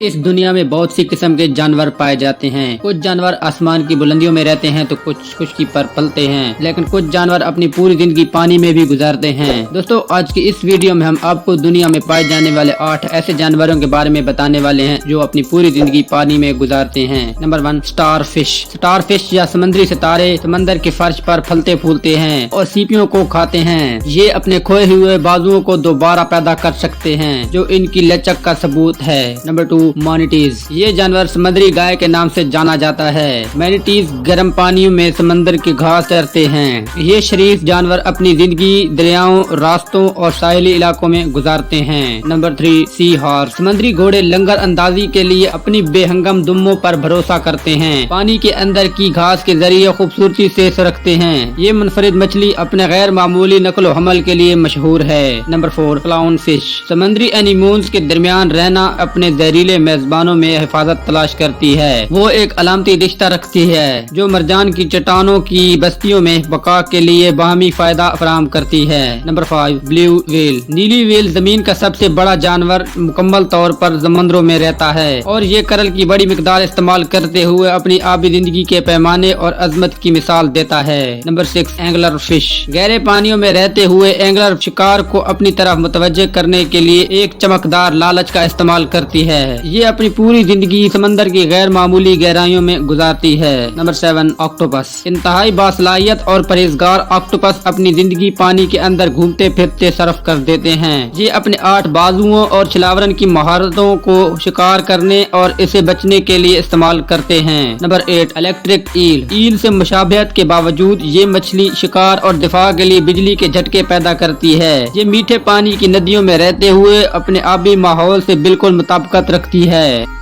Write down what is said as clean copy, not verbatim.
इस दुनिया में बहुत सी किस्म के जानवर पाए जाते हैं। कुछ जानवर आसमान की बुलंदियों में रहते हैं तो कुछ खुशकी पर पलते हैं, लेकिन कुछ जानवर अपनी पूरी जिंदगी पानी में भी गुजारते हैं। दोस्तों, आज की इस वीडियो में हम आपको दुनिया में पाए जाने वाले 8 ऐसे जानवरों के बारे में बताने वाले हैं जो अपनी पूरी जिंदगी पानी में गुजारते हैं। Number 1, star fish. Star fish या समुद्री सितारे समंदर के फर्श पर फलते फूलते हैं और सीपियों को खाते हैं। ये अपने खोए हुए बाजुओं को दोबारा पैदा कर सकते हैं, जो इनकी लचक का सबूत है। नंबर 2, मैनीटीज। ये जानवर समुद्री गाय के नाम से जाना जाता है। मैनीटीज गर्म पानियों में समंदर की घास चरते हैं। ये शरीफ जानवर अपनी जिंदगी दरियाओं, रास्तों और साहिली इलाकों में गुजारते हैं। Number 3, sea horse. समुद्री घोड़े लंगर अंदाजी के लिए अपनी बेहंगम दुम्बों पर भरोसा करते हैं। पानी के अंदर की घास के जरिए खूबसूरती से सुरखते हैं। ये मुनफरिद मछली अपने गैर मामूली नकलो हमल के लिए मशहूर है। Number 4, clown fish. समुद्री एनिमोन्स के दरमियान रहना अपने जहरीले मेजबानों में हिफाजत तलाश करती है। वो एक अलामती रिश्ता रखती है जो मरजान की चट्टानों की बस्तियों में बका के लिए बाहमी फायदा फराहम करती है। Number 5, blue whale. नीली व्हेल जमीन का सबसे बड़ा जानवर मुकम्मल तौर पर समंदरों में रहता है और ये करल की बड़ी मिकदार इस्तेमाल करते हुए अपनी आबी जिंदगी के पैमाने और अजमत की मिसाल देता है। Number 6, angler fish. गहरे पानियों में रहते हुए एंगलर शिकार को अपनी तरफ मुतवज्जे करने के लिए एक चमकदार लालच का इस्तेमाल करती है। ये अपनी पूरी जिंदगी समंदर की गैर मामूली गहराइयों में गुजारती है। Number 7, octopus. इंतहाई बासलाहियत और परहेजगार ऑक्टोपस अपनी जिंदगी पानी के अंदर घूमते फिरते सर्फ कर देते हैं। ये अपने 8 बाजुओं और छिलावरन की महारतों को शिकार करने और इसे बचने के लिए इस्तेमाल करते हैं। Number 8, electric eel. ईल से मुशाबहत के बावजूद ये मछली शिकार और दिफा के लिए बिजली के झटके पैदा करती है। ये मीठे पानी की नदियों में रहते हुए अपने आबी माहौल से बिल्कुल मुताबिकत रखती है।